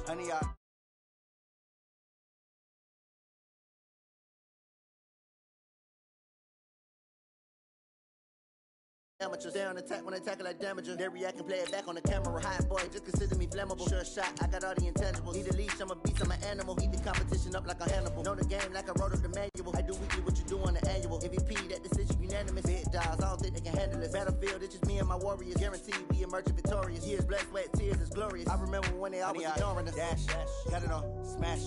100 yards. Amateurs, they on attack when I tackle like damager. They react and play it back on the camera. Hot boy, just consider me flammable. Sure shot, I got all the intangibles. Need a leash, I'm a beast, I'm an animal. Heat the competition up like a Hannibal. Know the game like I wrote up the manual. I do weekly what you do on the annual. MVP, that decision unanimous. Big dogs, I don't think they can handle it. Battlefield, it's just me and my warriors. Guaranteed we emerge victorious. Years, blood, sweat, tears, it's glorious. I remember when they always ignoring us. Dash, got it on, smash,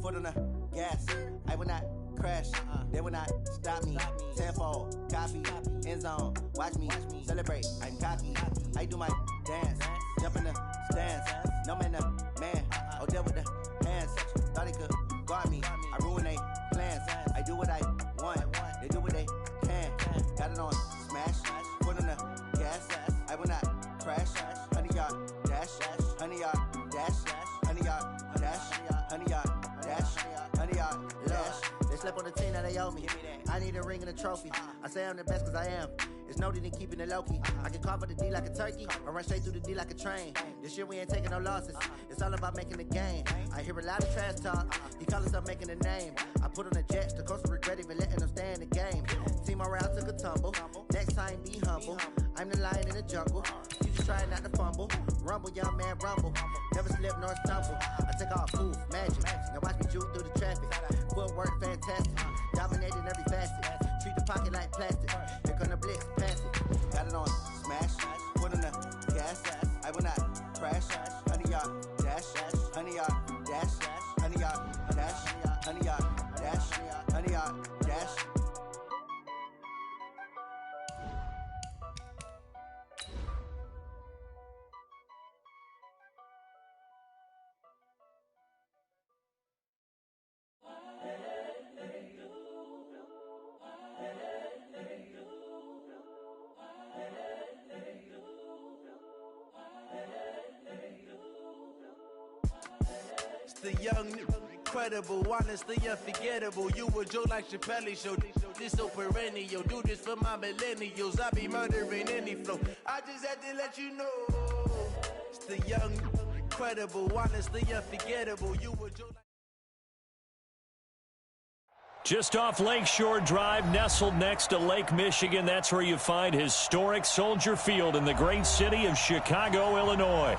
foot on the gas. I will not crash, they will not stop me. Tenfold, copy, end zone, watch me celebrate. I'm cocky, I do my dance, jump in the stands. No man, man, oh there with the hands. Thought they could guard me, I ruin they plans. I do what I want, they do what they can. Got it on smash, foot on the gas. I will not crash. 100 yard dash, 100 yard dash, 100 yard dash, 100 yard dash, 100 yard dash. They slept on the team that they owe me. I need a ring and a trophy. I say I'm the best cause I am. It's noted in keeping it low-key. I can carve up the D like a turkey or run straight through the D like a train. This year we ain't taking no losses. It's all about making the game. I hear a lot of trash talk. He call himself making a name. I put on the Jets. The coach will regret even letting them stay in the game. Team morale took a tumble. Next time be humble. I'm the lion in the jungle. You just try not to fumble. Rumble, young man, rumble. Never slip nor stumble. I take off, poof, magic. Now watch me juke through the traffic. Footwork fantastic. Dominating every facet. Treat the pocket like plastic. Here come the blitz, pass it. Got it on smash. Foot on the gas. I will not crash. 100 yard dash. 100 yard dash. 100 yard dash. 100 yard dash. 100 yard dash. The young, incredible, honestly unforgettable. You a joke like Chappelle Show. This so perennial. Do this for my millennials. I be murdering any flow. I just had to let you know. It's the young, incredible, honestly unforgettable. You a joke like. Just off Lakeshore Drive, nestled next to Lake Michigan. That's where you find historic Soldier Field in the great city of Chicago, Illinois.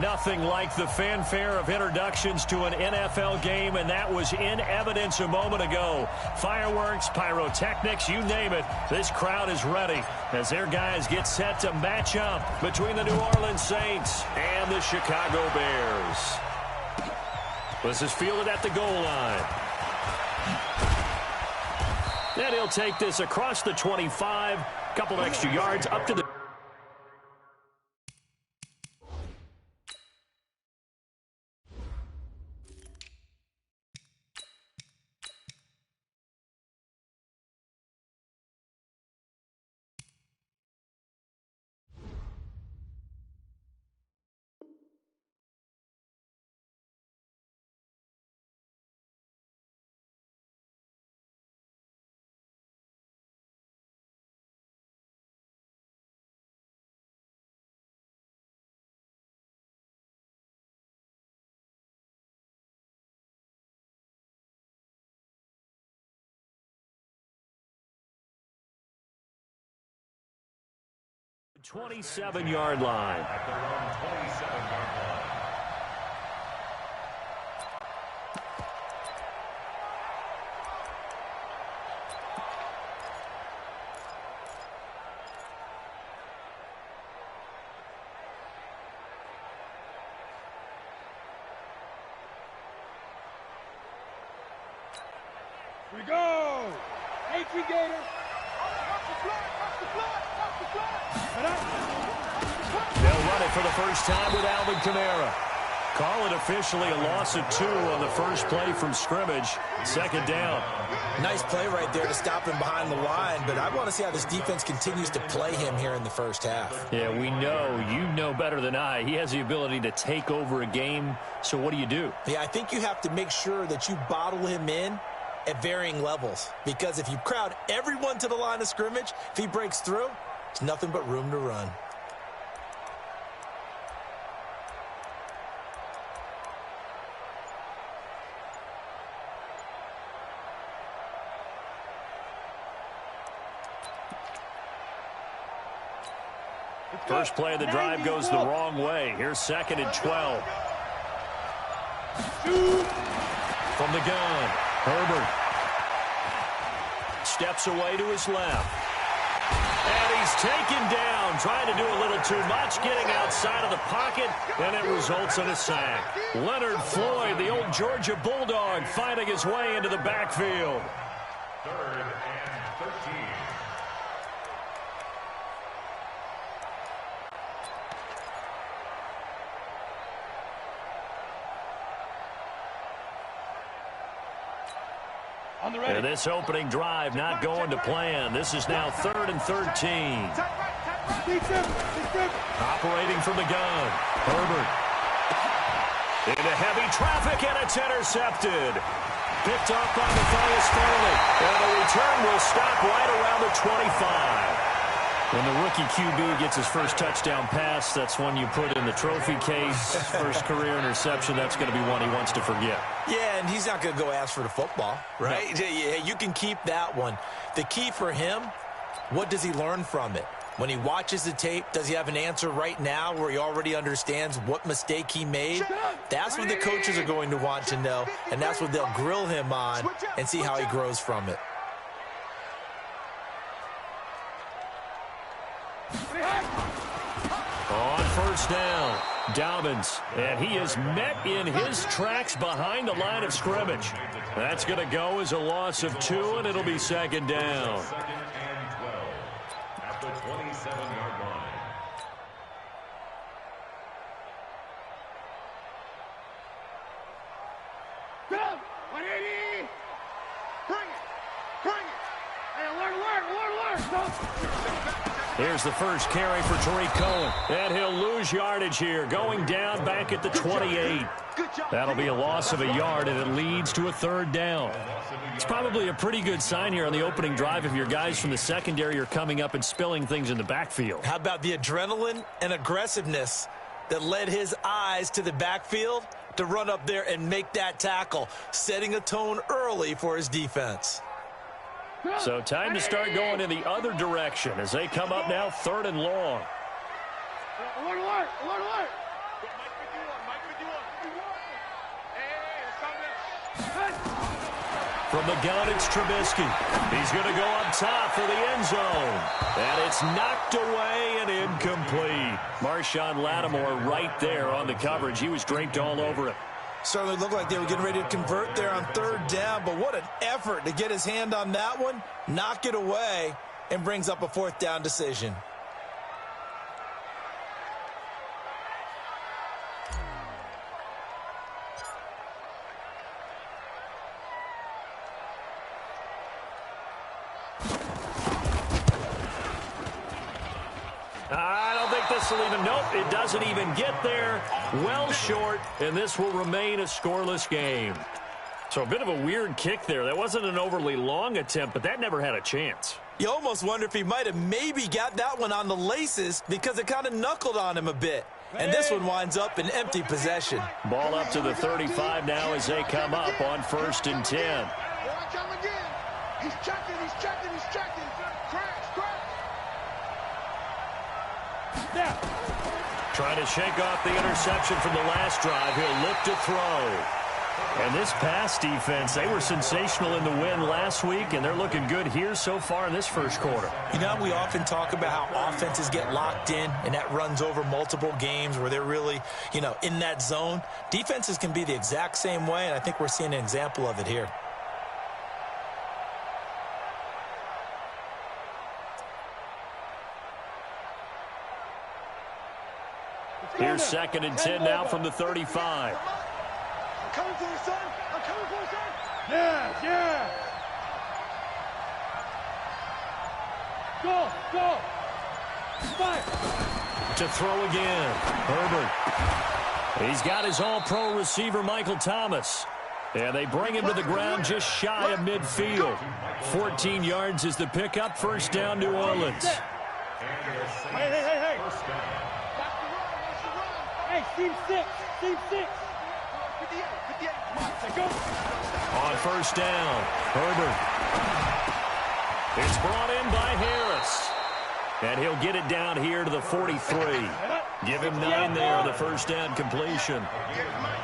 Nothing like the fanfare of introductions to an NFL game, and that was in evidence a moment ago. Fireworks, pyrotechnics, you name it. This crowd is ready as their guys get set to match up between the New Orleans Saints and the Chicago Bears. This is fielded at the goal line. And he'll take this across the 25, couple of extra yards up to the... ...27-yard line. At their own 27-yard line. Here we go! Entry Gator! Off the block! Off the block! Off the block! They'll run it for the first time with Alvin Kamara. Call it officially a loss of 2 on the first play from scrimmage. Second down. Nice play right there to stop him behind the line, but I want to see how this defense continues to play him here in the first half. Yeah, we know. You know better than I. He has the ability to take over a game, so what do? Yeah, I think you have to make sure that you bottle him in at varying levels, because if you crowd everyone to the line of scrimmage, if he breaks through, it's nothing but room to run. First play of the drive goes the wrong way. Here's 2nd and 12. From the gun, Herbert steps away to his left. And he's taken down, trying to do a little too much, getting outside of the pocket, and it results in a sack. Leonard Floyd, the old Georgia Bulldog, finding his way into the backfield. 3rd and 13. And this opening drive not going to plan. This is now 3rd and 13. Operating from the gun. Herbert. Into heavy traffic, and it's intercepted. Picked off by Matthias Fairley. And the return will stop right around the 25. When the rookie QB gets his first touchdown pass, that's one you put in the trophy case. First career interception, that's going to be one he wants to forget. Yeah, and he's not going to go ask for the football, right? No. Yeah, you can keep that one. The key for him, what does he learn from it? When he watches the tape, does he have an answer right now where he already understands what mistake he made? That's what the coaches are going to want to know, and that's what they'll grill him on and see how he grows from it. On first down, Dobbins, and he is met in his tracks behind the line of scrimmage. That's going to go as a loss of 2, and it'll be 2nd down. 2nd and 12 at the 27-yard line. Go! 180! Bring it! Hey, alert! Here's the first carry for Tariq Cohen. And he'll lose yardage here, going down back at the 28. That'll be a loss of a yard, and it leads to a 3rd down. It's probably a pretty good sign here on the opening drive if your guys from the secondary are coming up and spilling things in the backfield. How about the adrenaline and aggressiveness that led his eyes to the backfield to run up there and make that tackle, setting a tone early for his defense. So time to start going in the other direction as they come up now 3rd and long. Alert! From the gun, it's Trubisky. He's going to go up top for the end zone. And it's knocked away and incomplete. Marshawn Lattimore right there on the coverage. He was draped all over it. Certainly looked like they were getting ready to convert there on 3rd down, but what an effort to get his hand on that one, knock it away, and brings up a 4th down decision. Nope, it doesn't even get there. Well short, and this will remain a scoreless game. So a bit of a weird kick there. That wasn't an overly long attempt, but that never had a chance. You almost wonder if he might have maybe got that one on the laces because it kind of knuckled on him a bit. And this one winds up in empty possession. Ball up to the 35 now as they come up on 1st and 10. Watch him again. He's checking. Crash. Trying to shake off the interception from the last drive. He'll look to throw. And this pass defense, they were sensational in the win last week, and they're looking good here so far in this first quarter. You know, we often talk about how offenses get locked in, and that runs over multiple games where they're really, in that zone. Defenses can be the exact same way, and I think we're seeing an example of it here. Here's 2nd and 10 now from the 35. I'm coming for you, son. Yeah. Go. Fire. To throw again. Herbert. He's got his all-pro receiver, Michael Thomas. And they bring him to the ground just shy of midfield. 14 yards is the pickup. 1st down, New Orleans. Hey. Hey, team 6. Go. On 1st down, Herbert. It's brought in by Harris. And he'll get it down here to the 43. Give him 9 there on the first down completion.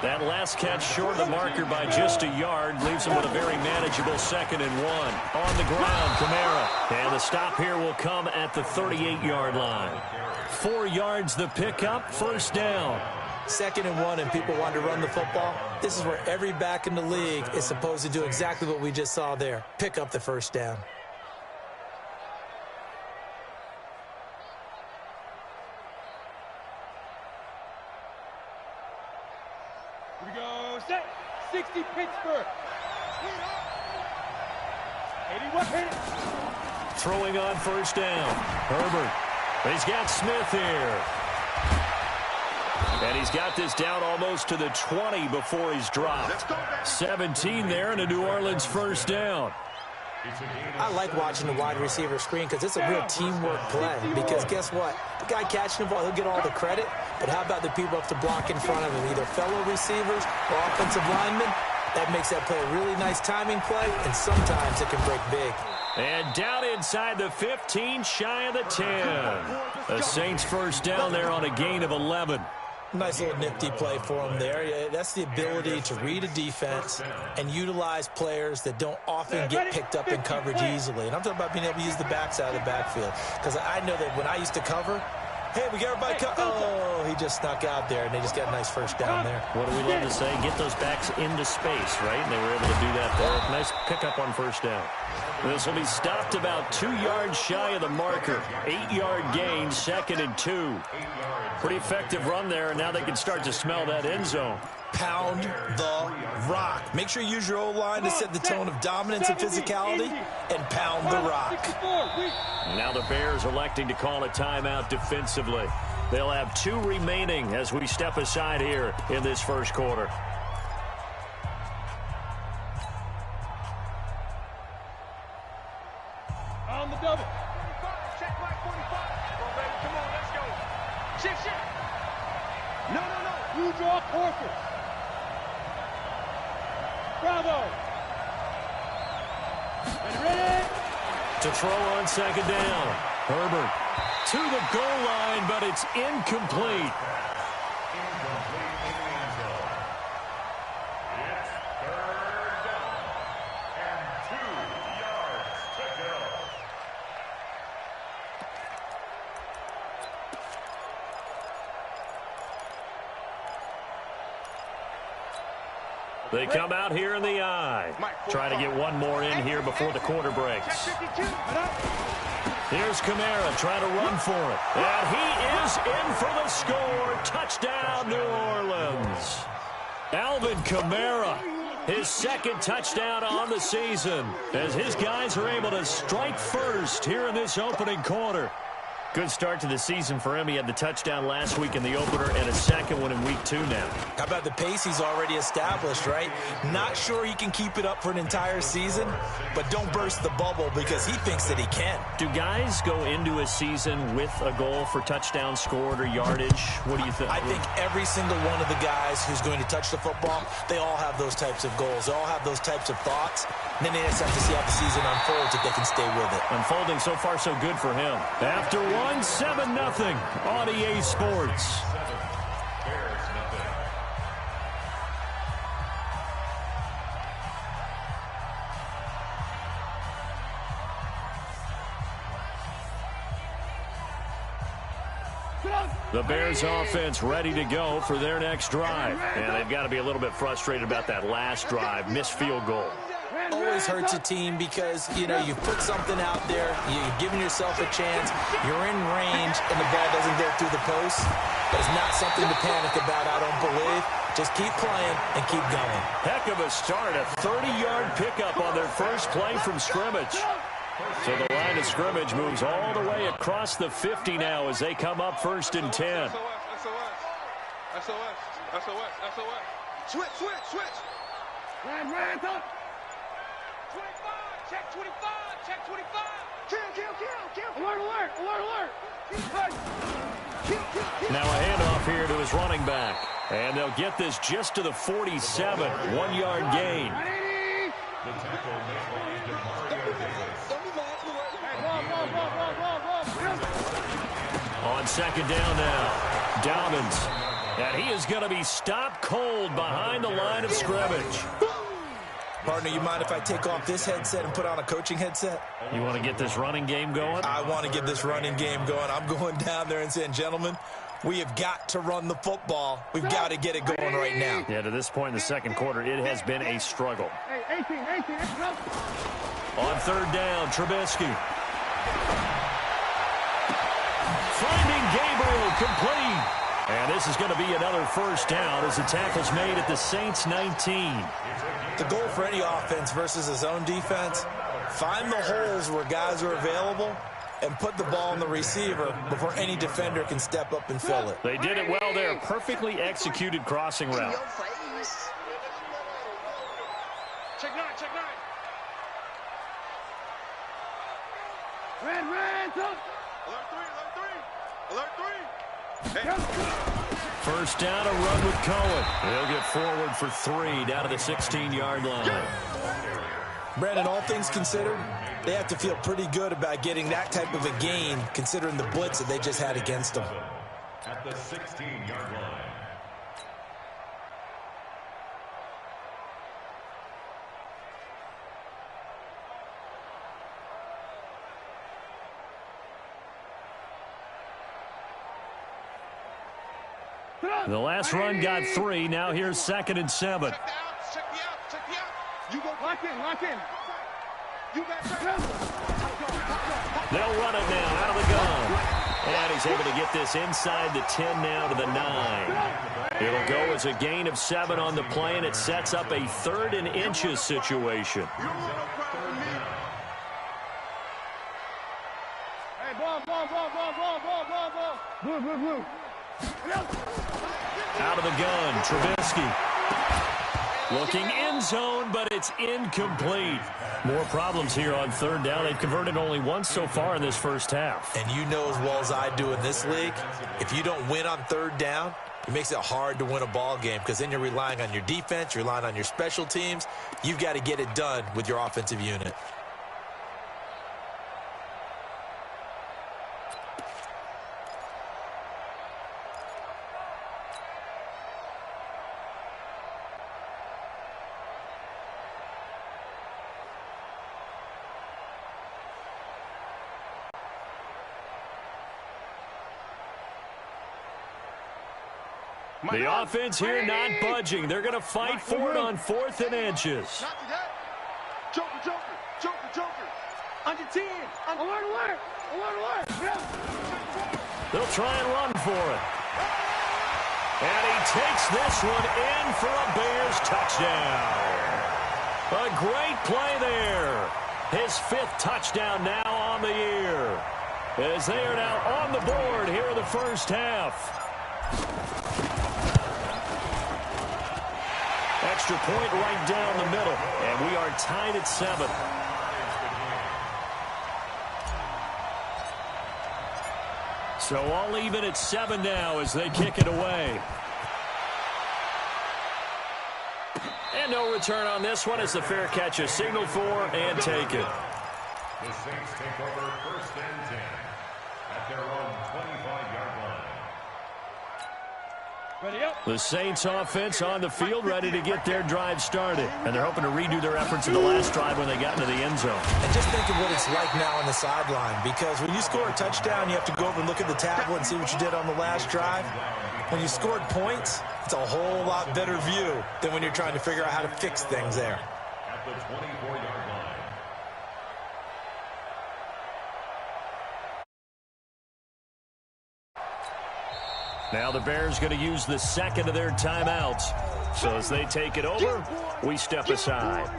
That last catch short of the marker by just a yard leaves him with a very manageable 2nd and 1. On the ground, Kamara. And the stop here will come at the 38-yard line. 4 yards the pickup, first down. 2nd and 1, and people want to run the football. This is where every back in the league is supposed to do exactly what we just saw there. Pick up the first down. Here we go. Set. 60 Pittsburgh. 81 hit it. Throwing on first down. Herbert. He's got Smith here. And he's got this down almost to the 20 before he's dropped. 17 there and a New Orleans first down. I like watching the wide receiver screen because it's a real teamwork play. Because guess what? The guy catching the ball, he'll get all the credit. But how about the people up to block in front of him, either fellow receivers or offensive linemen? That makes that play a really nice timing play, and sometimes it can break big. And down inside the 15, shy of the 10. The Saints first down there on a gain of 11. Nice little nifty play for him there. That's the ability to read a defense and utilize players that don't often get picked up in coverage easily. And I'm talking about being able to use the backs out of the backfield. Because I know that when I used to cover, hey, we got everybody oh, he just snuck out there, and they just got a nice first down there. What do we love to say? Get those backs into space, right? And they were able to do that there. Nice pickup on first down. This will be stopped about 2 yards shy of the marker. 8-yard gain, 2nd and 2. Pretty effective run there, and now they can start to smell that end zone. Pound the rock. Make sure you use your O-line to set the tone of dominance and physicality, and pound the rock. Now the Bears electing to call a timeout defensively. They'll have 2 remaining as we step aside here in this first quarter. On the double. Check my 45. Come on, baby. Come on, let's go. Shift. No. You draw Corker. Bravo. Ready? To throw on second down. Herbert to the goal line, but it's incomplete. They come out here in the eye. Trying to get one more in here before the quarter breaks. Here's Kamara trying to run for it. And he is in for the score. Touchdown, New Orleans. Alvin Kamara, his 2nd touchdown on the season, as his guys are able to strike first here in this opening quarter. Good start to the season for him. He had the touchdown last week in the opener and a 2nd one in week 2 now. How about the pace he's already established, right? Not sure he can keep it up for an entire season, but don't burst the bubble because he thinks that he can. Do guys go into a season with a goal for touchdown scored or yardage? What do you think? I think every single one of the guys who's going to touch the football, they all have those types of goals. They all have those types of thoughts. And then they just have to see how the season unfolds if they can stay with it. Unfolding so far so good for him. After 7-0 on EA Sports. The Bears offense ready to go for their next drive. And they've got to be a little bit frustrated about that last drive. Missed field goal. Always hurts a team because, you know, you put something out there, you're giving yourself a chance, you're in range, and the ball doesn't go through the post. It's not something to panic about, I don't believe. Just keep playing and keep going. Heck of a start, a 30-yard pickup on their first play from scrimmage. So the line of scrimmage moves all the way across the 50 now as they come up 1st and 10. SOS. Switch. Ran, up. 25, check 25, check 25. Kill. Alert. Kill. Now a handoff here to his running back. And they'll get this just to the 47, 1-yard gain. The tackle made by Demario Davis. On second down now, Dobbins. And he is going to be stopped cold behind the line of scrimmage. Partner, you mind if I take off this headset and put on a coaching headset? You want to get this running game going? I want to get this running game going. I'm going down there and saying, gentlemen, we have got to run the football. We've got to get it going right now. Yeah, to this point in the second quarter, it has been a struggle. On third down, Trubisky. Finding Gabriel, complete. And this is going to be another first down as the tackle's made at the Saints 19. The goal for any offense versus his own defense, find the holes where guys are available and put the ball on the receiver before any defender can step up and fill it. They did it well there. Perfectly executed crossing route. Check nine. Red, talk. Alert three. First down, a run with Cohen. He'll get forward for 3 down to the 16-yard line. Brandon, all things considered, they have to feel pretty good about getting that type of a gain considering the blitz that they just had against them. At the 16-yard line. The last run got 3. Now here's 2nd and 7. Check the out. You go lock in. You got They'll run it now out of the gun. And he's able to get this inside the 10 now to the 9. It'll go as a gain of 7 on the play, and it sets up a 3rd and inches situation. Hey, ball. Blue. Out of the gun, Trubisky. Looking end zone, but it's incomplete. More problems here on third down. They've converted only once so far in this first half. And you know as well as I do in this league, if you don't win on third down, it makes it hard to win a ball game because then you're relying on your defense, you're relying on your special teams. You've got to get it done with your offensive unit. The offense here not budging. They're going to fight for it on 4th and inches. Joker. Under 10. Alert. They'll try and run for it. And he takes this one in for a Bears touchdown. A great play there. His 5th touchdown now on the year. As they are now on the board here in the first half. Extra point right down the middle, and we are tied at 7. So all even at 7 now as they kick it away. And no return on this one as the fair catch is signaled for and taken. The Saints take over 1st and 10 at their own 25-yard line. Ready up. The Saints offense on the field ready to get their drive started. And they're hoping to redo their efforts in the last drive when they got into the end zone. And just think of what it's like now on the sideline, because when you score a touchdown, you have to go over and look at the tablet and see what you did on the last drive. When you scored points, it's a whole lot better view than when you're trying to figure out how to fix things there. At the 24-yard line. Now the Bears going to use the 2nd of their timeouts. So as they take it over, we step aside.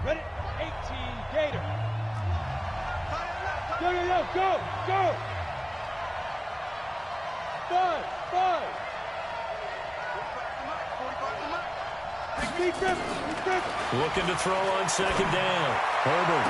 Ready? 18, Gator. Go. 5. Looking to throw on 2nd down. Herbert.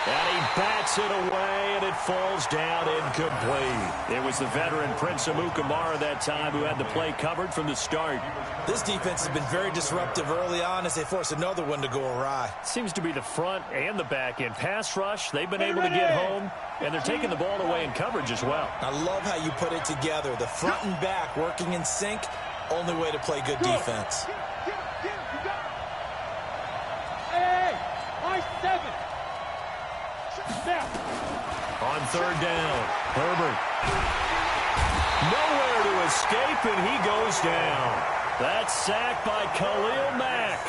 And he bats it away, and it falls down incomplete. It was the veteran Prince Amukamara that time who had the play covered from the start. This defense has been very disruptive early on as they force another one to go awry. Seems to be the front and the back end. Pass rush, they've been able to get home, and they're taking the ball away in coverage as well. I love how you put it together. The front and back working in sync, only way to play good defense. Hey, nice 7. On third down, Herbert. Nowhere to escape, and he goes down. That's sacked by Khalil Mack.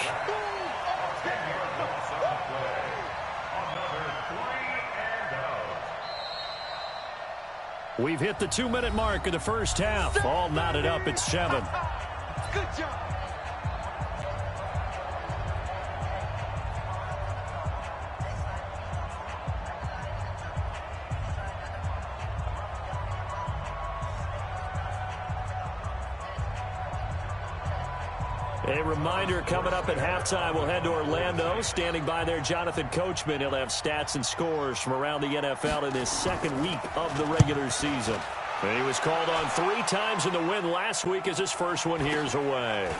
We've hit the 2-minute mark of the first half. All knotted up at 7. Good job. A reminder coming up at halftime, we'll head to Orlando. Standing by there, Jonathan Coachman. He'll have stats and scores from around the NFL in his second week of the regular season. And he was called on 3 times in the win last week as his first one here's away.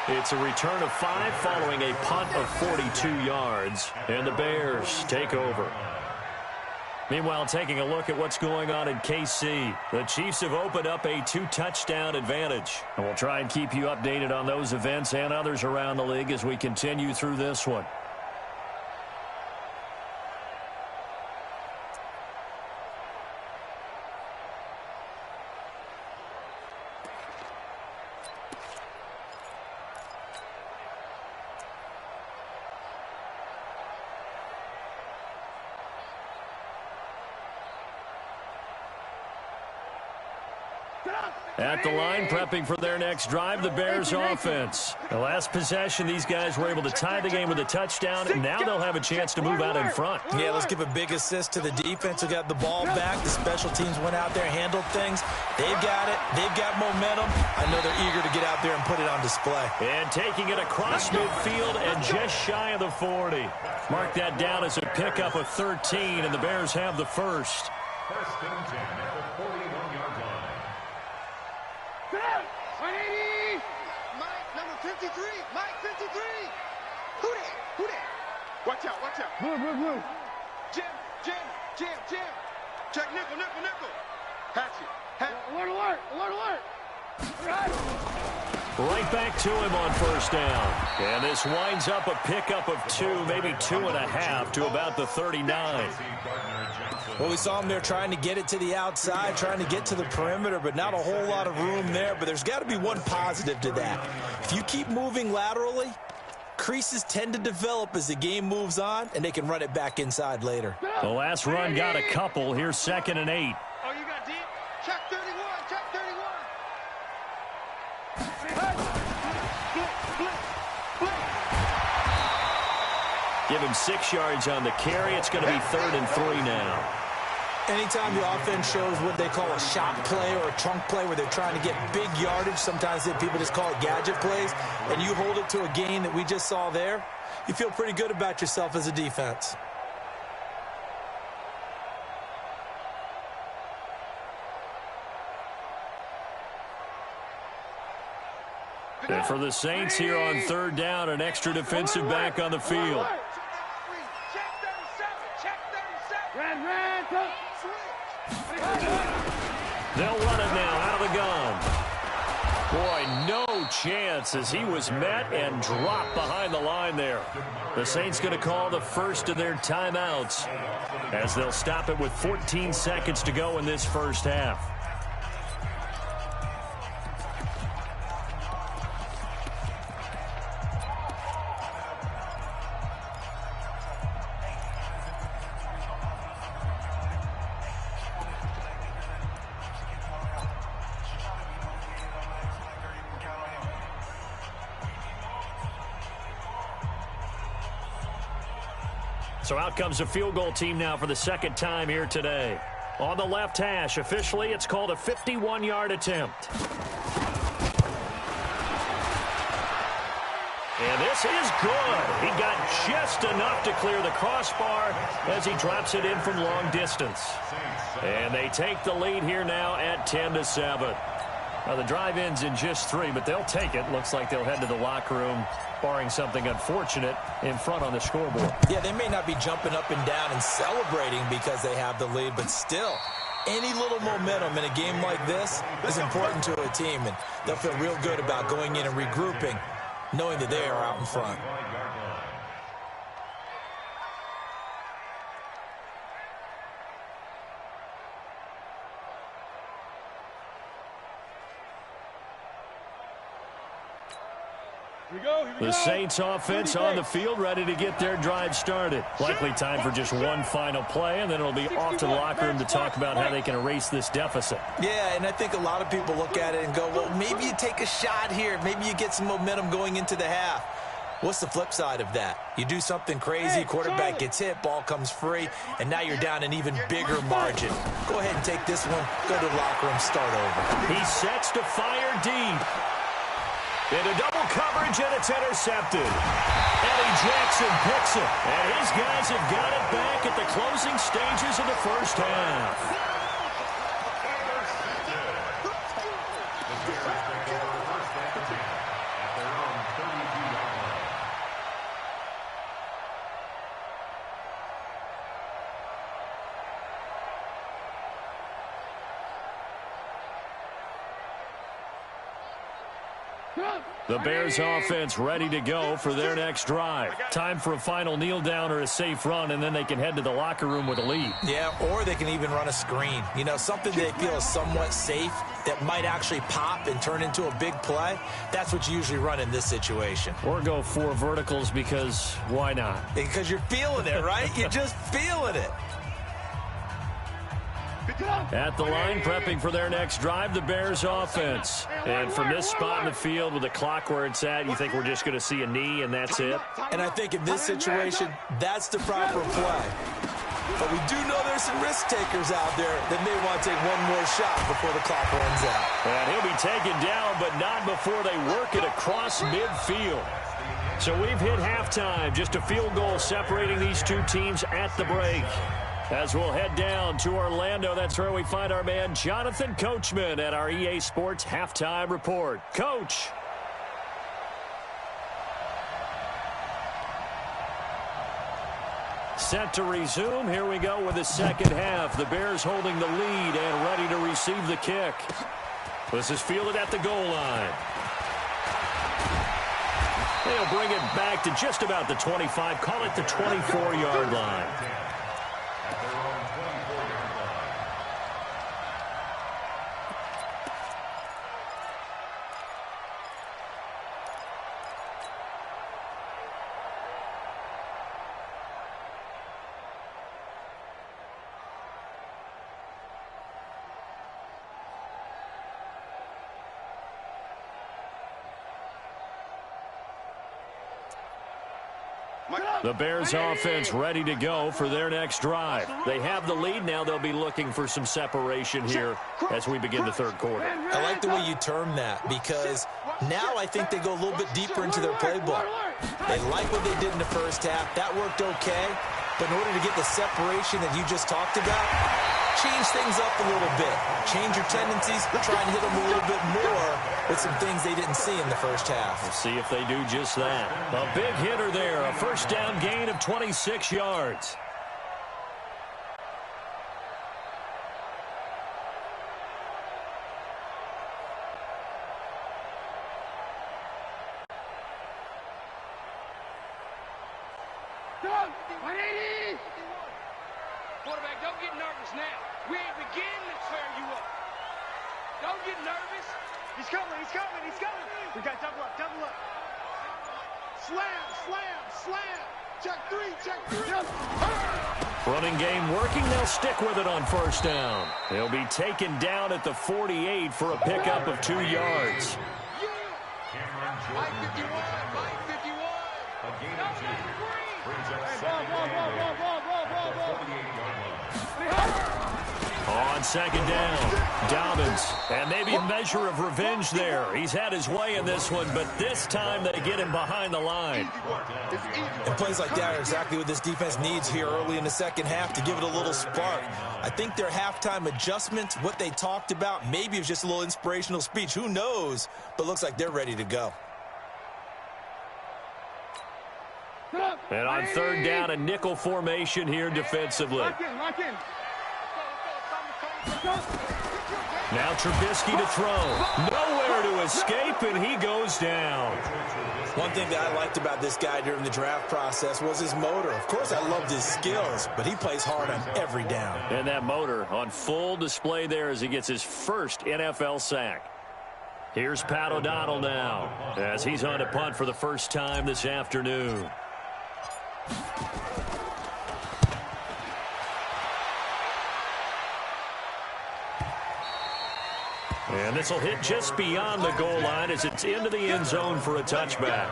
It's a return of 5 following a punt of 42 yards. And the Bears take over. Meanwhile, taking a look at what's going on in KC. The Chiefs have opened up a 2-touchdown advantage. And we'll try and keep you updated on those events and others around the league as we continue through this one. At the line, prepping for their next drive, the Bears offense. The last possession, these guys were able to tie the game with a touchdown, and now they'll have a chance to move out in front. Yeah, let's give a big assist to the defense who got the ball back. The special teams went out there, handled things. They've got it. They've got momentum. I know they're eager to get out there and put it on display. And taking it across midfield and just shy of the 40. Mark that down as a pickup of 13, and the Bears have the first. First and 10 at the 41-yard line. 180. Mike, number 53. Mike, 53. Who that? Who that? Watch out, watch out. Blue. Jim. Check nickel. Hatchet. Alert. Right back to him on first down. And this winds up a pickup of 2, maybe 2.5 to about the 39. Well, we saw him there trying to get it to the outside, trying to get to the perimeter, but not a whole lot of room there. But there's got to be one positive to that. If you keep moving laterally, creases tend to develop as the game moves on, and they can run it back inside later. The last run got a couple. Here's 2nd and 8. Oh, you got deep? Check 31. Give him 6 yards on the carry. It's going to be 3rd and 3 now. Anytime the offense shows what they call a shot play or a trunk play where they're trying to get big yardage, sometimes people just call it gadget plays, and you hold it to a gain that we just saw there, you feel pretty good about yourself as a defense. And for the Saints here on 3rd down, an extra defensive back on the field. Check 37. Red. They'll run it now out of the gun. Boy, no chance as he was met and dropped behind the line there. The Saints going to call the first of their timeouts as they'll stop it with 14 seconds to go in this first half. So out comes a field goal team now for the 2nd time here today. On the left hash, officially, it's called a 51-yard attempt. And this is good. He got just enough to clear the crossbar as he drops it in from long distance. And they take the lead here now at 10-7. Now, the drive ends in just 3, but they'll take it. Looks like they'll head to the locker room, barring something unfortunate, in front on the scoreboard. Yeah, they may not be jumping up and down and celebrating because they have the lead, but still, any little momentum in a game like this is important to a team, and they'll feel real good about going in and regrouping, knowing that they are out in front. The Saints offense on the field, ready to get their drive started. Likely time for just one final play, and then it'll be off to the locker room to talk about how they can erase this deficit. Yeah, and I think a lot of people look at it and go, well, maybe you take a shot here. Maybe you get some momentum going into the half. What's the flip side of that? You do something crazy, quarterback gets hit, ball comes free, and now you're down an even bigger margin. Go ahead and take this one, go to the locker room, start over. He sets to fire deep. Into double coverage, and it's intercepted. Eddie Jackson picks it, and his guys have got it back at the closing stages of the first half. The Bears offense ready to go for their next drive. Time for a final kneel down or a safe run, and then they can head to the locker room with a lead. Yeah, or they can even run a screen. You know, something they feel is somewhat safe that might actually pop and turn into a big play. That's what you usually run in this situation. Or go 4 verticals because why not? Because you're feeling it, right? You're just feeling it. At the line, prepping for their next drive, the Bears offense. And from this spot in the field with the clock where it's at, you think we're just going to see a knee and that's it? And I think in this situation, that's the proper play. But we do know there's some risk takers out there that may want to take one more shot before the clock runs out. And he'll be taken down, but not before they work it across midfield. So we've hit halftime, just a field goal separating these two teams at the break. As we'll head down to Orlando, that's where we find our man Jonathan Coachman at our EA Sports Halftime Report. Coach. Set to resume. Here we go with the second half. The Bears holding the lead and ready to receive the kick. This is fielded at the goal line. They'll bring it back to just about the 25, call it the 24-yard line. The Bears offense ready to go for their next drive. They have the lead. Now they'll be looking for some separation here as we begin the third quarter. I like the way you term that because now I think they go a little bit deeper into their playbook. They like what they did in the first half. That worked okay. But in order to get the separation that you just talked about, change things up a little bit. Change your tendencies, try and hit them a little bit more with some things they didn't see in the first half. We'll see if they do just that. A big hitter there, a first down gain of 26 yards. Quarterback, don't get nervous now. We ain't beginning to tear you up. Don't get nervous. He's coming, he's coming, he's coming. We got double up, double up. Slam, slam, slam. Check 3, check 3. Running game working. They'll stick with it on first down. They'll be taken down at the 48 for a pickup of 2 yards. Mike 51, Mike 51. A gain of 2. Brings up second down. On second down, Dobbins. And maybe a measure of revenge there. He's had his way in this one, but this time they get him behind the line. And plays like that are exactly what this defense needs here early in the second half to give it a little spark. I think their halftime adjustments, what they talked about, maybe it was just a little inspirational speech. Who knows? But looks like they're ready to go. And on third down, a nickel formation here defensively. Now Trubisky to throw. Nowhere to escape, and he goes down. One thing that I liked about this guy during the draft process was his motor. Of course, I loved his skills, but he plays hard on every down. And that motor on full display there as he gets his first NFL sack. Here's Pat O'Donnell now as he's on to punt for the first time this afternoon. And this will hit just beyond the goal line as it's into the end zone for a touchback.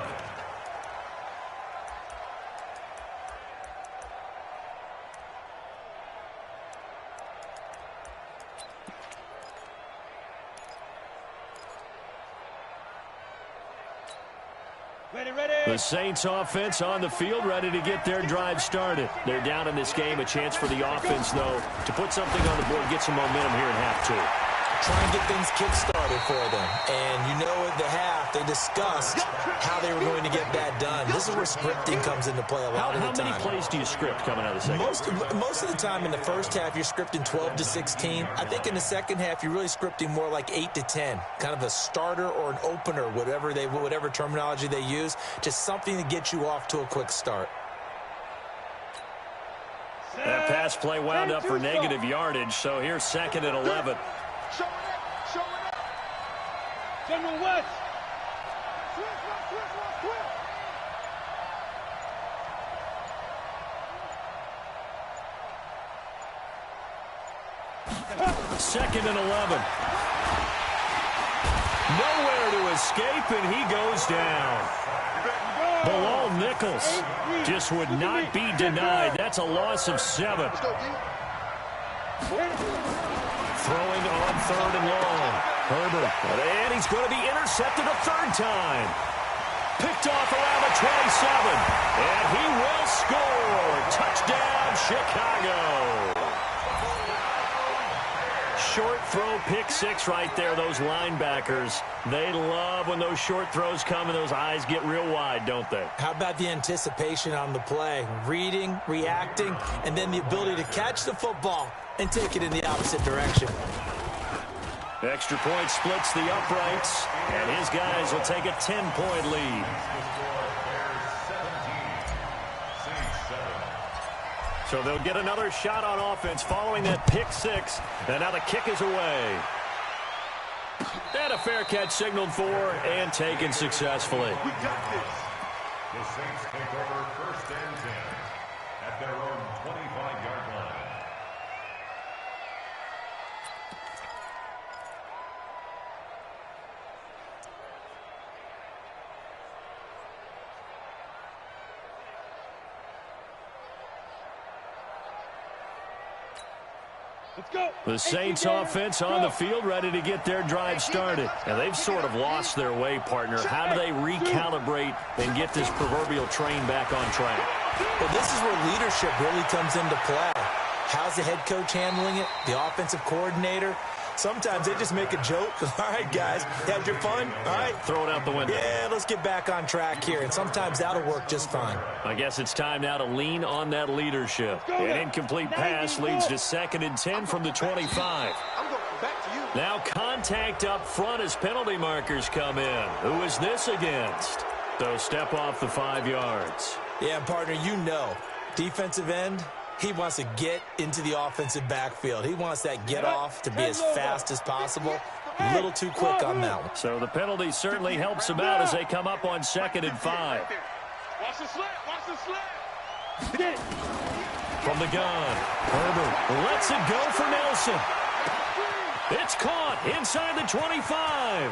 The Saints offense on the field, ready to get their drive started. They're down in this game. A chance for the offense, though, to put something on the board, get some momentum here in half two. Try and get things kick-started for them. And you know at the half, they discussed how they were going to get that done. This is where scripting comes into play a lot of the time. How many plays do you script coming out of the second? Most of the time in the first half, you're scripting 12 to 16. I think in the second half, you're really scripting more like 8 to 10. Kind of a starter or an opener, whatever terminology they use. Just something to get you off to a quick start. That pass play wound up for negative yardage, so here's 2nd and 11. Show it up! Show it up! General West! Second and 11. Nowhere to escape, and he goes down. Bilal Nichols just would not be denied. That's a loss of 7. Throwing on 3rd and long. Herbert. And he's going to be intercepted a 3rd time. Picked off around the 27. And he will score. Touchdown, Chicago. Short throw, pick 6 right there. Those linebackers, they love when those short throws come and those eyes get real wide, don't they? How about the anticipation on the play? Reading, reacting, and then the ability to catch the football and take it in the opposite direction. Extra point splits the uprights, and his guys will take a 10-point lead. So they'll get another shot on offense following that pick 6, and now the kick is away. And a fair catch signaled for and taken successfully. We got this. The Saints take over 1st and 10 at their own 25-yard line. Let's go. The Saints offense on the field, ready to get their drive started. And they've sort of lost their way, partner. How do they recalibrate and get this proverbial train back on track? Well, this is where leadership really comes into play. How's the head coach handling it? The offensive coordinator? Sometimes they just make a joke. All right, guys, had your fun? All right. Throw it out the window. Yeah, let's get back on track here. And sometimes that'll work just fine. I guess it's time now to lean on that leadership. An incomplete pass leads to 2nd and 10 from the 25. I'm going back to you. Now contact up front as penalty markers come in. Who is this against? So step off the 5 yards. Yeah, partner, you know, defensive end, he wants to get into the offensive backfield. He wants that get off to be as fast as possible. A little too quick on that one. So the penalty certainly helps him out as they come up on 2nd and 5. Watch the slip. Watch the slip. From the gun, Herbert lets it go for Nelson. It's caught inside the 25.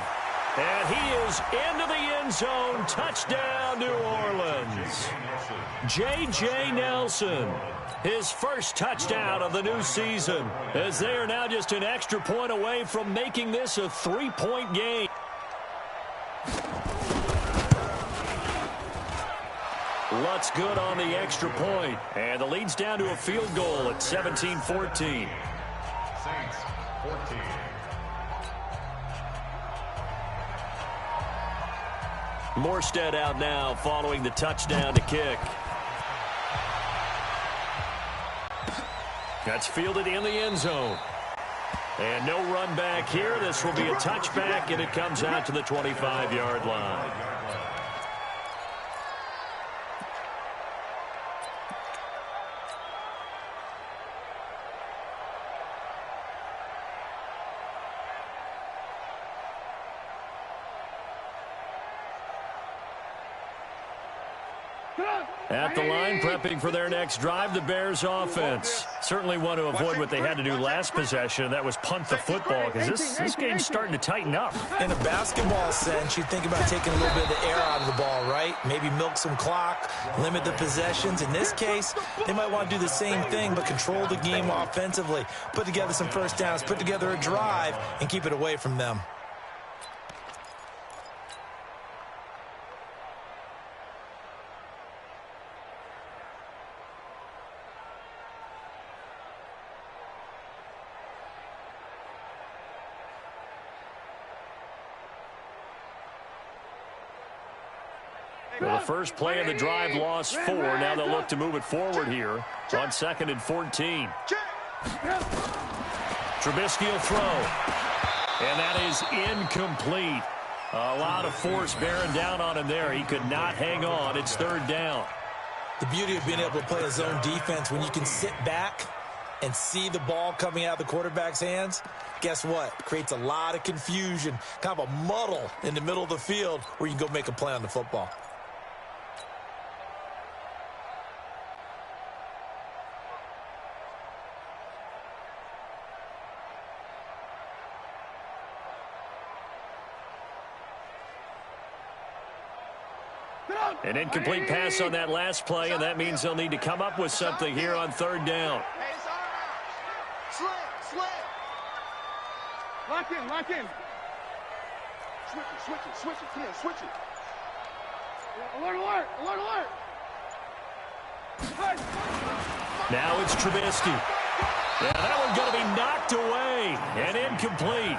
And he is into the end zone. Touchdown, New Orleans. J.J. Nelson, his first touchdown of the new season, as they are now just an extra point away from making this a 3-point game. Lutz good on the extra point, and the lead's down to a field goal at 17-14. Saints 14. Morstead out now following the touchdown to kick. That's fielded in the end zone. And no run back here. This will be a touchback, and it comes out to the 25-yard line. At the line, prepping for their next drive, the Bears offense. Certainly want to avoid what they had to do last possession. That was punt the football, because this game's starting to tighten up. In a basketball sense, you think about taking a little bit of the air out of the ball, right? Maybe milk some clock, limit the possessions. In this case, they might want to do the same thing, but control the game offensively. Put together some first downs, put together a drive, and keep it away from them. Well, the first play of the drive lost 4. Now they'll look to move it forward here on 2nd and 14. Trubisky will throw. And that is incomplete. A lot of force bearing down on him there. He could not hang on. It's 3rd down. The beauty of being able to play a zone defense, when you can sit back and see the ball coming out of the quarterback's hands, guess what? It creates a lot of confusion, kind of a muddle in the middle of the field where you can go make a play on the football. An incomplete pass on that last play, and that means they'll need to come up with something here on 3rd down. Lock in, lock in. Switch it, come here, switch it. Alert, alert, alert, alert. Now it's Trubisky. Yeah, that one's going to be knocked away and incomplete.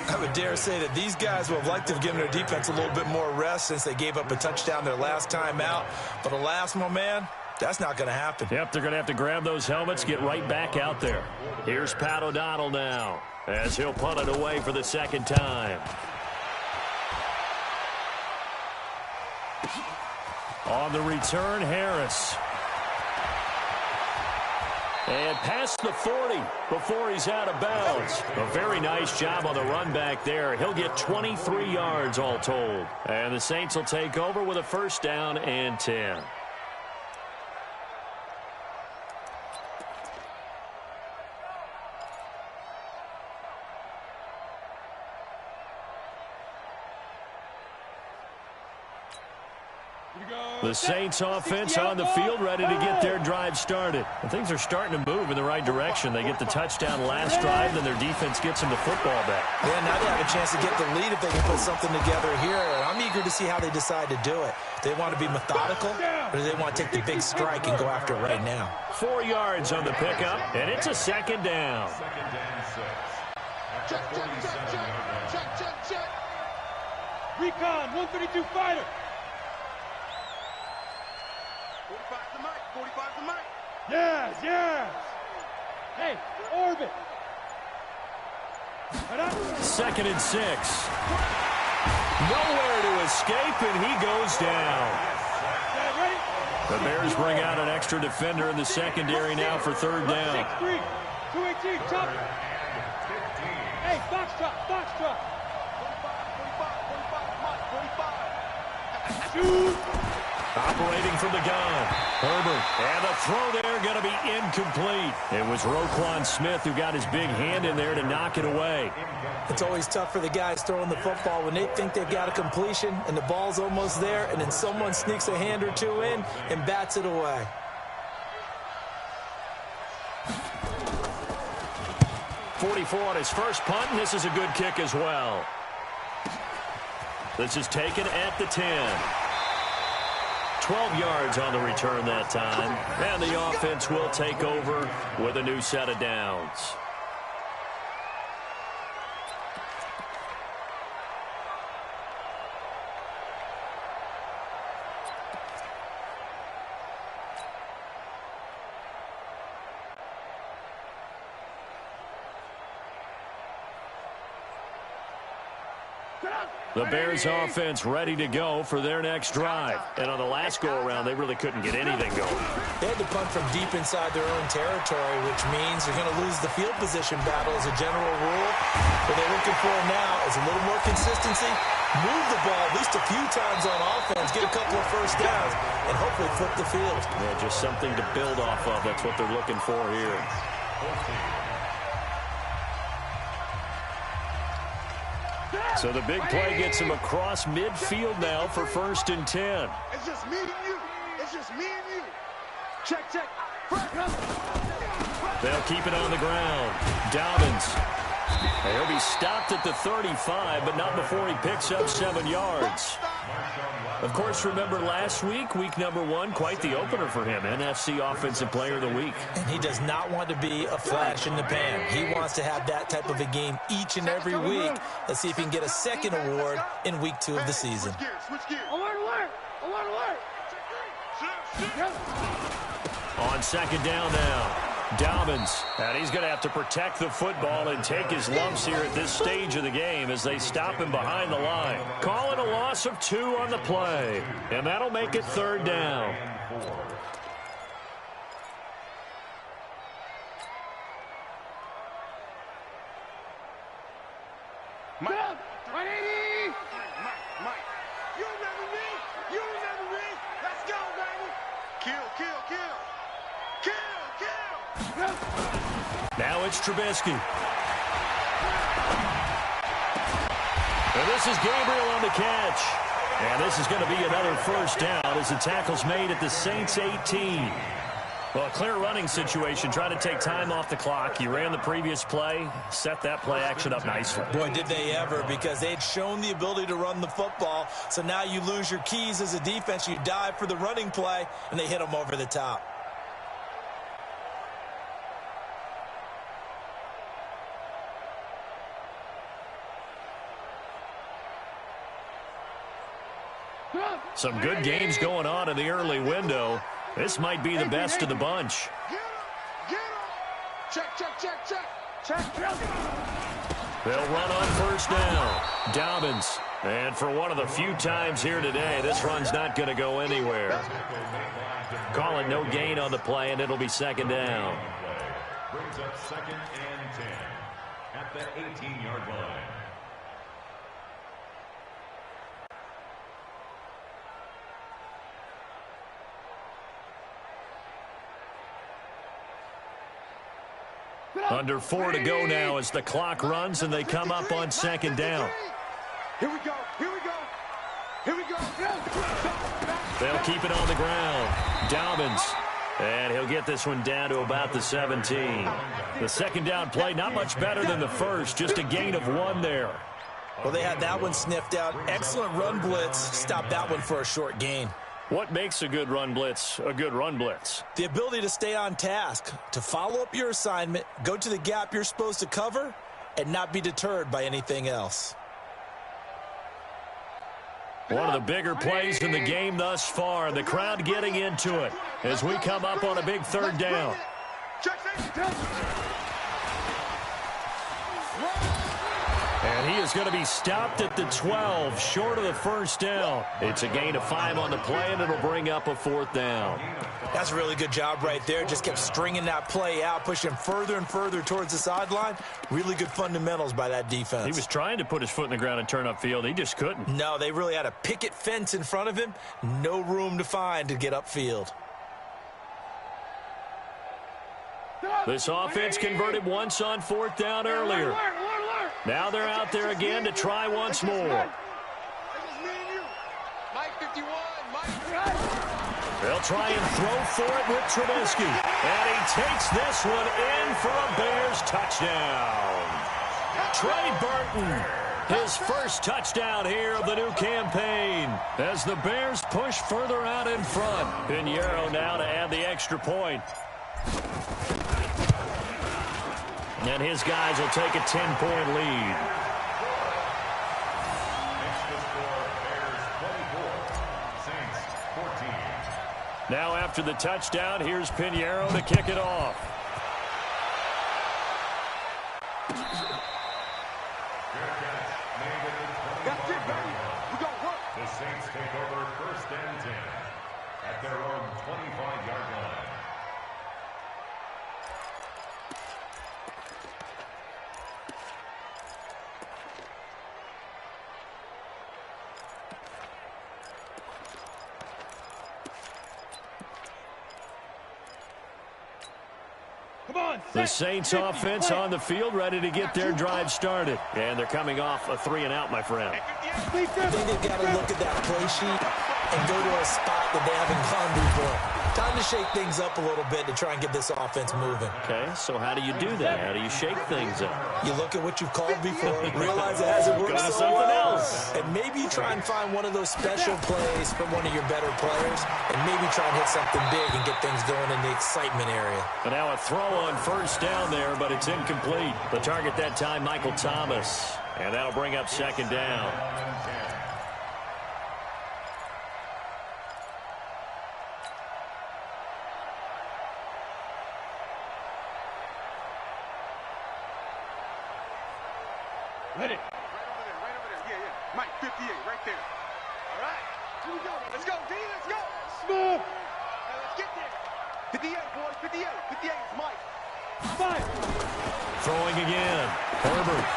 I would dare say that these guys would have liked to have given their defense a little bit more rest since they gave up a touchdown their last time out. But alas, my man, that's not going to happen. Yep, they're going to have to grab those helmets, get right back out there. Here's Pat O'Donnell now as he'll punt it away for the 2nd time. On the return, Harris. And past the 40 before he's out of bounds. A very nice job on the run back there. He'll get 23 yards all told. And the Saints will take over with a 1st down and 10. The Saints offense on the field, ready to get their drive started. And things are starting to move in the right direction. They get the touchdown last drive, then their defense gets them the football back. Yeah, now they have a chance to get the lead if they can put something together here. And I'm eager to see how they decide to do it. Do they want to be methodical, or do they want to take the big strike and go after it right now? 4 yards on the pickup, and it's a 2nd down. 2nd and 6. At the 47-yard line. Check. Recon, 132 fighter. 45 the mic. Yes. Hey, orbit. 2nd and 6. Nowhere to escape, and he goes down. The Bears bring out an extra defender in the secondary now for 3rd down. 6-3, 218, chop. Hey, box truck. 45. operating from the gun. Herbert, and the throw there going to be incomplete. It was Roquan Smith who got his big hand in there to knock it away. It's always tough for the guys throwing the football when they think they've got a completion and the ball's almost there, and then someone sneaks a hand or two in and bats it away. .44 on his first punt, and this is a good kick as well. This is taken at the 10. 12 yards on the return that time, and the offense will take over with a new set of downs. The Bears offense ready to go for their next drive. And on the last go-around, they really couldn't get anything going. They had to punt from deep inside their own territory, which means they're going to lose the field position battle as a general rule. What they're looking for now is a little more consistency, move the ball at least a few times on offense, get a couple of first downs, and hopefully flip the field. Yeah, just something to build off of. That's what they're looking for here. So the big play gets him across midfield now for 1st and 10. It's just me and you. It's just me and you. Check, check. They'll keep it on the ground. Dobbins. He'll be stopped at the 35, but not before he picks up 7 yards. Of course, remember last week, week number 1, quite the opener for him. NFC Offensive Player of the Week. And he does not want to be a flash in the pan. He wants to have that type of a game each and every week. Let's see if he can get a second award in week 2 of the season. Switch gears. Alert. On 2nd down now. Dobbins, and he's going to have to protect the football and take his lumps here at this stage of the game as they stop him behind the line. Call it a loss of 2 on the play, and that'll make it 3rd down. Mike. 180. Mike. You remember me? Let's go, baby. Kill. Now it's Trubisky. And this is Gabriel on the catch. And this is going to be another 1st down as the tackle's made at the Saints 18. Well, a clear running situation, trying to take time off the clock. He ran the previous play, set that play action up nicely. Boy, did they ever, because they'd shown the ability to run the football. So now you lose your keys as a defense. You dive for the running play, and they hit them over the top. Some good games going on in the early window. This might be the best of the bunch. Get him. Check. They'll run on 1st down. Dobbins. And for one of the few times here today, this run's not going to go anywhere. Call it no gain on the play, and it'll be 2nd down. Brings up 2nd and 10 at the 18-yard line. Under 4 to go now as the clock runs and they come up on 2nd down. Here we go. They'll keep it on the ground. Dobbins. And he'll get this one down to about the 17. The 2nd down play, not much better than the first, just a gain of 1 there. Well, they had that one sniffed out. Excellent run blitz. Stop that one for a short gain. What makes a good run blitz a good run blitz? The ability to stay on task, to follow up your assignment, go to the gap you're supposed to cover, and not be deterred by anything else. One of the bigger plays in the game thus far. The crowd getting into it as we come up on a big 3rd down. And he is going to be stopped at the 12, short of the first down. It's a gain of 5 on the play, and it'll bring up a 4th down. That's a really good job right there. Just kept stringing that play out, pushing him further and further towards the sideline. Really good fundamentals by that defense. He was trying to put his foot in the ground and turn upfield. He just couldn't. No, they really had a picket fence in front of him. No room to find to get upfield. This offense converted once on 4th down earlier. Now they're out there again to try once more. They'll try and throw for it with Trubisky. And he takes this one in for a Bears touchdown. Trey Burton, his first touchdown here of the new campaign. As the Bears push further out in front. Pinheiro now to add the extra point. And his guys will take a 10-point lead. Now after the touchdown, here's Pinheiro to kick it off. That's it, baby. We got work. The Saints take over 1st and 10 at their own 25-yard line. The Saints offense on the field, ready to get their drive started. And they're coming off a 3-and-out, my friend. I think they've got to look at that play sheet and go to a spot that they haven't gone before. Time to shake things up a little bit to try and get this offense moving. Okay, so how do you do that? How do you shake things up? You look at what you've called before, realize it hasn't worked Go to so something well, else. and maybe you try and find one of those special plays from one of your better players, and maybe try and hit something big and get things going in the excitement area. But now a throw on 1st down there, but it's incomplete. The target that time, Michael Thomas. And that'll bring up 2nd down. Ready. Right over there. Yeah. Mike, 58, right there. All right. Here we go. Let's go, D. Let's go. Smooth. Let's get there. 58, boys. 58. 58 is Mike. 5. Throwing again. Herbert.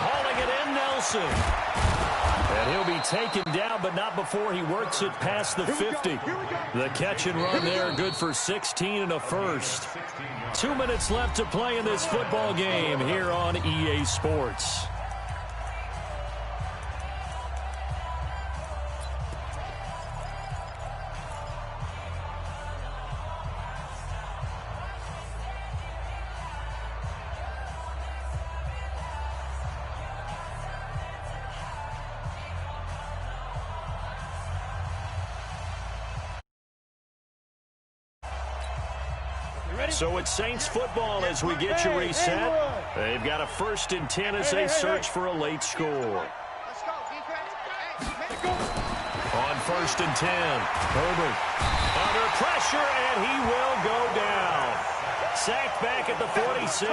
Hauling it in, Nelson. And he'll be taken down, but not before he works it past the 50. The catch and run there, good for 16 and a first. 2 minutes left to play in this football game here on EA Sports. So it's Saints football as we get you reset. They've got a 1st and 10 as they search for a late score. Let's go, defense. On 1st and 10, Herbert under pressure, and he will go down. Sacked back at the 46.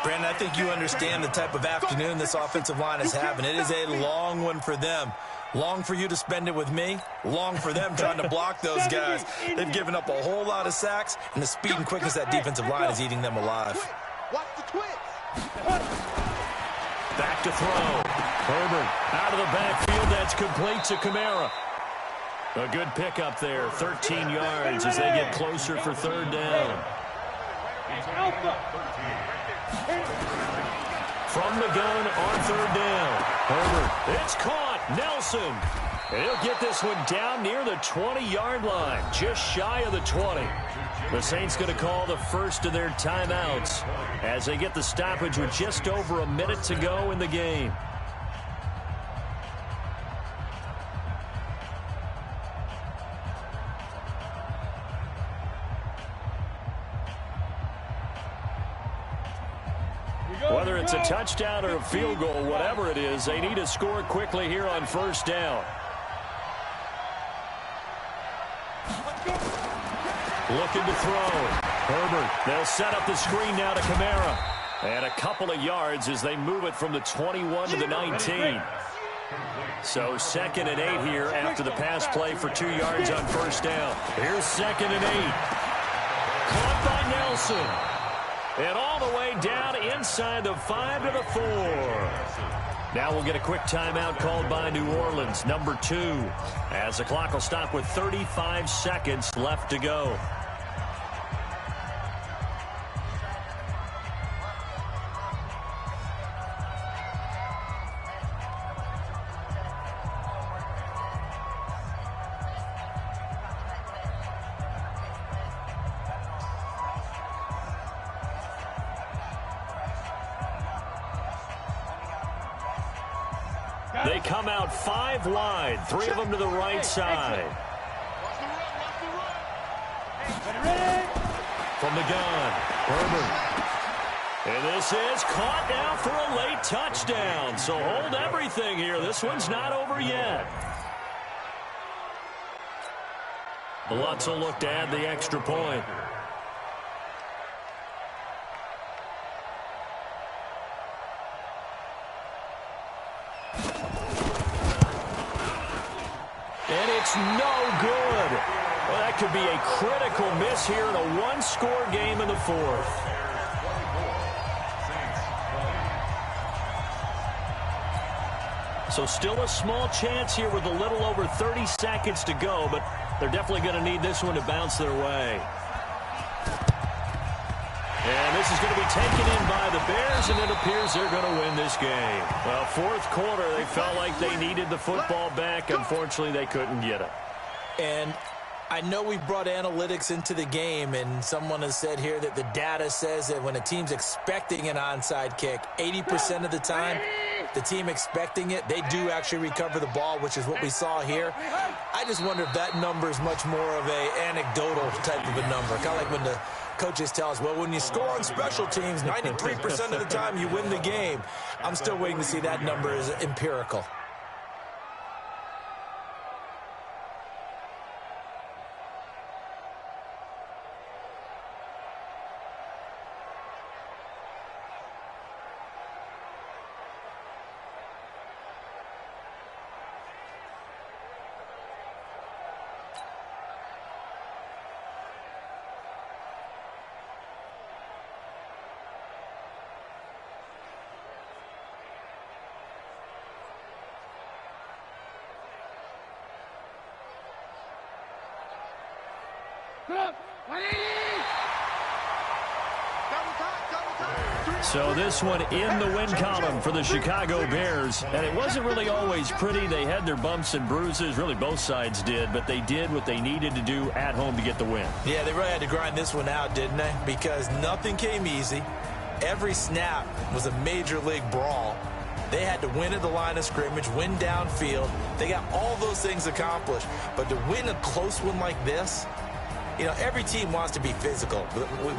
Brandon, I think you understand the type of afternoon this offensive line is having. It is a long one for them. Long for you to spend it with me. Long for them trying to block those guys. They've given up a whole lot of sacks, and the speed and quickness of that defensive line is eating them alive. Watch the twins. Back to throw. Herbert out of the backfield. That's complete to Kamara. A good pickup there. 13 yards as they get closer for 3rd down. From the gun on 3rd down. Herbert. It's caught. Nelson. He'll get this one down near the 20-yard line. Just shy of the 20. The Saints going to call the first of their timeouts as they get the stoppage with just over a minute to go in the game. Whether it's a touchdown or a field goal, whatever it is, they need to score quickly here on 1st down. Looking to throw. Herbert. They'll set up the screen now to Kamara. And a couple of yards as they move it from the 21 to the 19. So 2nd and 8 here after the pass play for 2 yards on first down. Here's 2nd and 8. Caught by Nelson. And all the way down inside the 5 to the 4. Now we'll get a quick timeout called by New Orleans, number 2, as the clock will stop with 35 seconds left to go. They come out 5 wide, 3 of them to the right side. From the gun, Herbert. And this is caught now for a late touchdown. So hold everything here. This one's not over yet. Lutz will look to add the extra point. And it's no good. Well, that could be a critical miss here in a one-score game in the 4th. So still a small chance here with a little over 30 seconds to go, but they're definitely going to need this one to bounce their way. And this is going to be taken in by the Bears, and it appears they're going to win this game. Well, 4th quarter, they felt like they needed the football back. Unfortunately, they couldn't get it. And I know we brought analytics into the game, and someone has said here that the data says that when a team's expecting an onside kick, 80% of the time, the team expecting it, they do actually recover the ball, which is what we saw here. I just wonder if that number is much more of an anecdotal type of a number. Kind of like when the coaches tell us, well, when you score on special teams, 93% of the time you win the game. I'm still waiting to see that number is empirical. So this one in the win column for the Chicago Bears. And it wasn't really always pretty. They had their bumps and bruises. Really, both sides did. But they did what they needed to do at home to get the win. Yeah, they really had to grind this one out, didn't they? Because nothing came easy. Every snap was a major league brawl. They had to win at the line of scrimmage, win downfield. They got all those things accomplished. But to win a close one like this, you know, every team wants to be physical.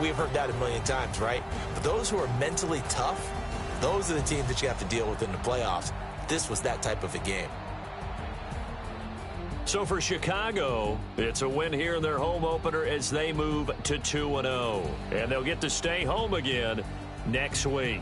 We've heard that a million times, right? But those who are mentally tough, those are the teams that you have to deal with in the playoffs. This was that type of a game. So for Chicago, it's a win here in their home opener as they move to 2-0. And they'll get to stay home again next week.